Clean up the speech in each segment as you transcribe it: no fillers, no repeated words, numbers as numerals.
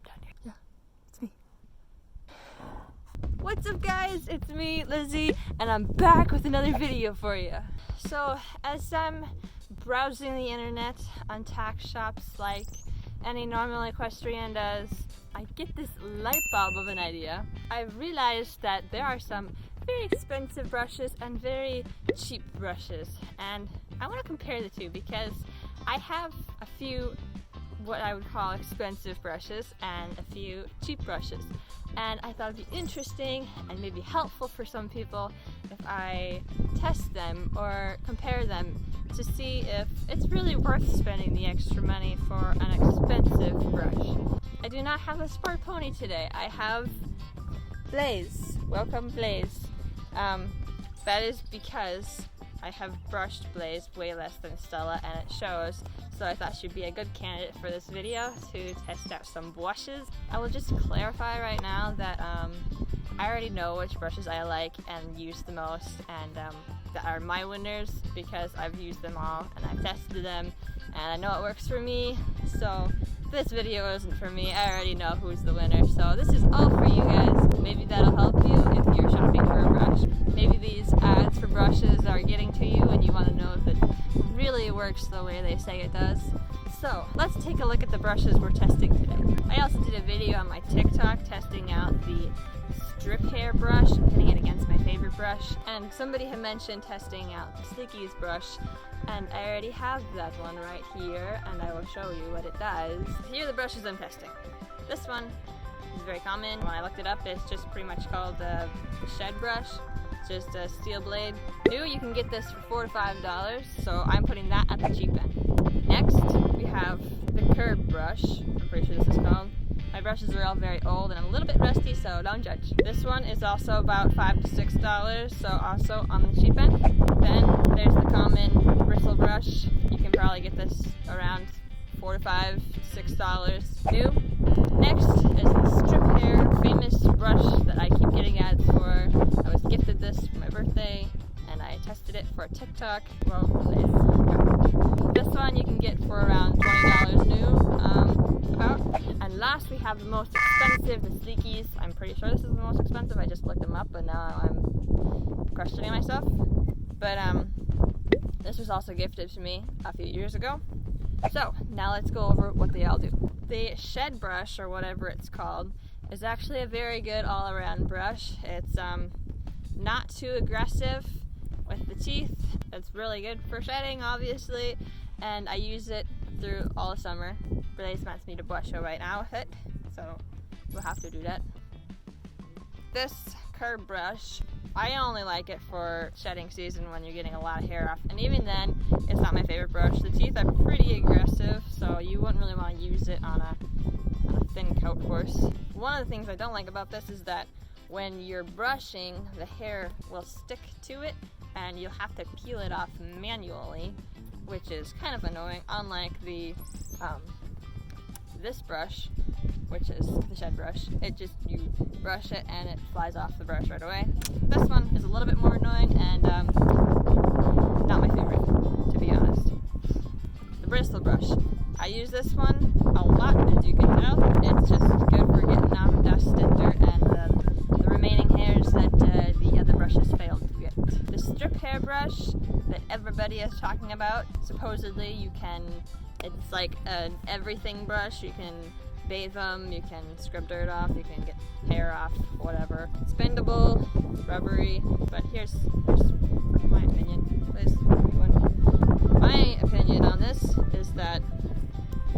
down here. Yeah, it's me. What's up, guys? It's me, Lizzie, and I'm back with another video for you. So, as I'm browsing the internet on tax shops like any normal equestrian does, I get this light bulb of an idea. I've realized that there are some very expensive brushes and very cheap brushes, and I want to compare the two because I have a few what I would call expensive brushes and a few cheap brushes, and I thought it'd be interesting and maybe helpful for some people if I test them or compare them to see if it's really worth spending the extra money for an expensive brush. I do not have a sport pony today. I have Blaze. Welcome, Blaze. That is because I have brushed Blaze way less than Stella, and it shows, so I thought she'd be a good candidate for this video to test out some brushes. I will just clarify right now that I already know which brushes I like and use the most, and that are my winners because I've used them all and I've tested them and I know it works for me. So this video isn't for me. I already know who's the winner, so this is all for you guys. Maybe that'll help you if you're shopping for a brush. Maybe these ads for brushes are getting to you and you want to know if it really works the way they say it does. So let's take a look at the brushes we're testing today. I also did a video on my TikTok testing out the strip hair brush, pitting it against my favorite brush, and somebody had mentioned testing out the Sleekies brush, and I already have that one right here, and I will show you what it does. Here are the brushes I'm testing. This one is very common. When I looked it up, it's just pretty much called the shed brush. It's just a steel blade. New, you can get this for $4 to $5, so I'm putting that at the cheap end. Next, we have the curb brush. I'm pretty sure this is called. My brushes are all very old and I'm a little bit rusty, so don't judge. This one is also about $5 to $6, so also on the cheap end. Then there's the common bristle brush. You can probably get this around $4 to $5 to $6 new. Next is the strip hair famous brush that I keep getting ads for. I was gifted this for my birthday and I tested it for a TikTok. Well, this one you can get for around $20 new, about. And last we have the most expensive, the Sleekies. I'm pretty sure this is the most expensive. I just looked them up and now I'm questioning myself. But this was also gifted to me a few years ago. So now let's go over what they all do. The shed brush, or whatever it's called, is actually a very good all-around brush. It's not too aggressive with the teeth. It's really good for shedding, obviously, and I use it through all the summer. Blaze wants me to brush her right now with it, so we'll have to do that. This curb brush, I only like it for shedding season when you're getting a lot of hair off, and even then, it's not my favorite brush. The teeth are pretty aggressive, so you wouldn't really want to use it on a thin coat horse. One of the things I don't like about this is that when you're brushing, the hair will stick to it, and you'll have to peel it off manually, which is kind of annoying, unlike the this brush, which is the shed brush. It just, you brush it and it flies off the brush right away. This one is a little bit more annoying and not my favorite, to be honest. The bristle brush. I use this one a lot, as you can tell. It's just good for getting off dust and dirt and the remaining hairs that the other brushes failed to get. The strip hair brush that everybody is talking about, supposedly you can, it's like an everything brush. You can bathe them, you can scrub dirt off, you can get hair off, whatever. It's bendable, rubbery, but here's my opinion. Please, everyone. My opinion on this is that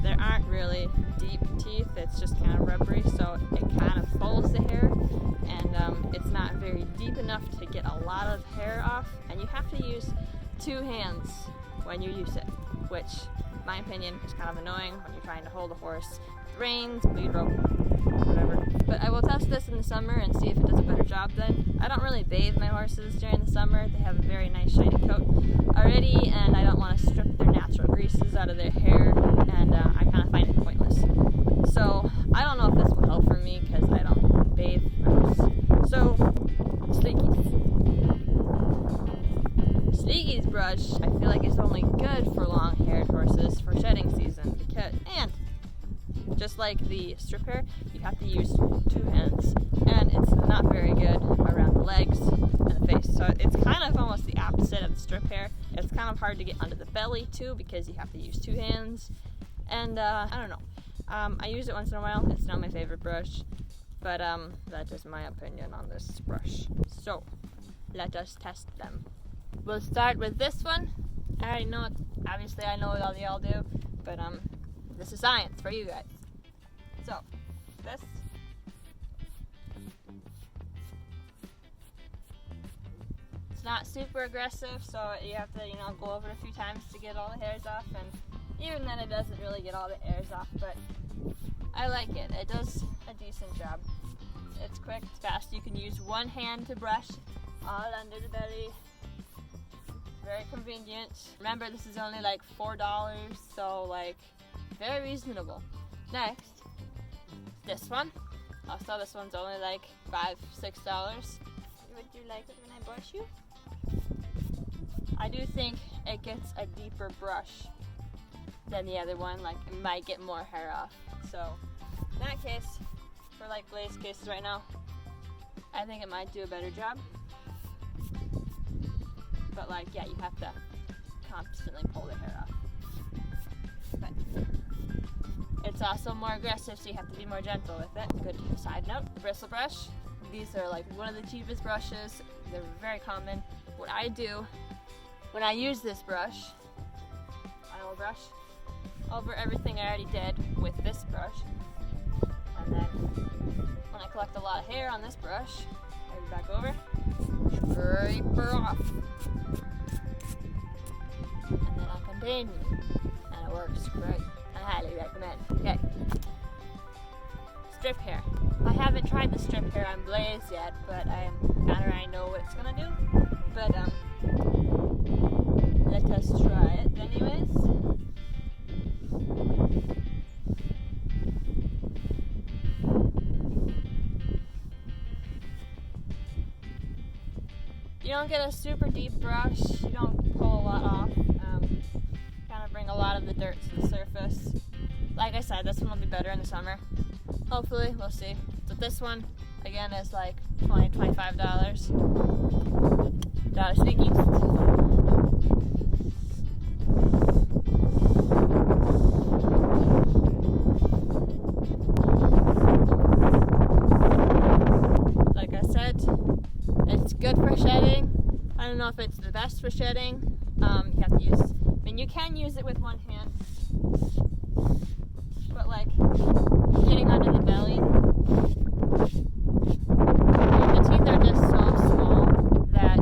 there aren't really deep teeth, it's just kind of rubbery, so it kind of folds the hair, and it's not very deep enough to get a lot of hair off, and you have to use two hands when you use it, which, in my opinion, is kind of annoying when you're trying to hold a horse, reins, lead rope, whatever. But I will test this in the summer and see if it does a better job then. I don't really bathe my horses during the summer. They have a very nice shiny coat already, and I don't want to strip their natural greases out of their hair, and I kind of find it pointless. So I don't know if this will help for me because I don't bathe my horses. So, Sleekies. Sleekies brush, I feel like it's only good for long-haired horses for shedding season, because, and just like the strip hair, you have to use 2 hands, and it's not very good around the legs and the face. So it's kind of almost the opposite of the strip hair. It's kind of hard to get under the belly too because you have to use 2 hands, and I don't know. I use it once in a while. It's not my favorite brush, but that is my opinion on this brush. So let us test them. We'll start with this one. I already know it. Obviously, I know what all y'all do, but this is science for you guys. So this. It's not super aggressive, so you have to, go over it a few times to get all the hairs off, and even then it doesn't really get all the hairs off, but I like it. It does a decent job. It's quick, it's fast. You can use 1 hand to brush all under the belly. Very convenient. Remember, this is only like $4, so like very reasonable. Next, this one. Also, this one's only like $5-6. Would you like it when I brush you? I do think it gets a deeper brush than the other one. Like, it might get more hair off. So in that case, for like Blaze cases right now, I think it might do a better job. But like, yeah, you have to constantly pull the hair off. But it's also more aggressive, so you have to be more gentle with it. Good side note. Bristle brush. These are like one of the cheapest brushes. They're very common. What I do when I use this brush, I will brush over everything I already did with this brush. And then when I collect a lot of hair on this brush, I move back over, scrape her off. And then I continue. And it works great. I highly recommend. Okay. Strip hair. I haven't tried the strip hair on Blaze yet, but I already know what it's gonna do. But let us try it anyways. You don't get a super deep brush. You don't pull a lot off. Kind of bring a lot of the dirt to the surface. Like I said, this one will be better in the summer. Hopefully, we'll see. So this one, again, is like $20-$25. Sneaky. Like I said, it's good for shedding. I don't know if it's the best for shedding. You have to use, you can use it with 1 hand, but like getting under the belly, the teeth are just so small that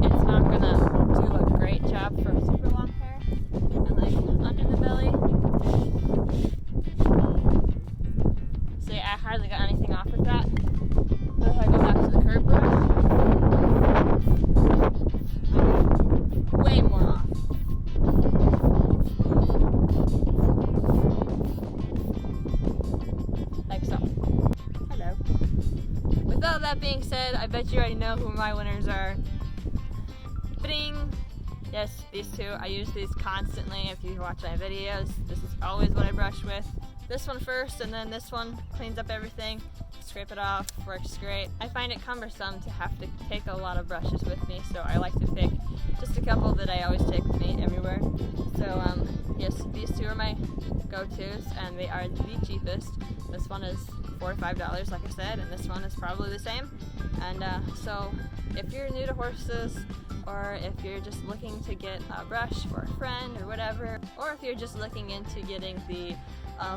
it's not gonna do a great job for super long hair. And like under the belly, see, I hardly got anything off with that. But if I go back to the curb brush, way more off. Like so. Hello. With all that being said, I bet you already know who my winners are. Bing! Yes, these two. I use these constantly. If you watch my videos, this is always what I brush with. This one first, and then this one cleans up everything. Scrape it off, works great. I find it cumbersome to have to take a lot of brushes with me, so I like to pick just a couple that I always take with me everywhere. So yes, these two are my go-tos, and they are the cheapest. This one is $4 or $5, like I said, and this one is probably the same. And so if you're new to horses, or if you're just looking to get a brush for a friend or whatever, or if you're just looking into getting the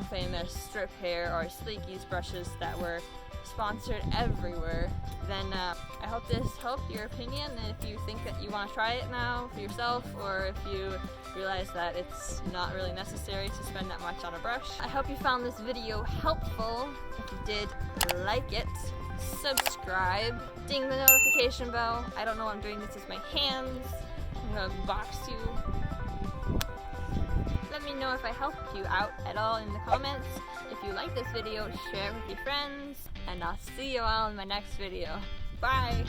famous strip hair or sleekies brushes that were sponsored everywhere, then I hope this helped your opinion. And if you think that you want to try it now for yourself, or if you realize that it's not really necessary to spend that much on a brush, I hope you found this video helpful. If you did, like it, subscribe, ding the notification bell. I don't know what I'm doing this with my hands. I'm gonna box you. Let me know if I helped you out at all in the comments. If you like this video, share it with your friends, and I'll see you all in my next video. Bye!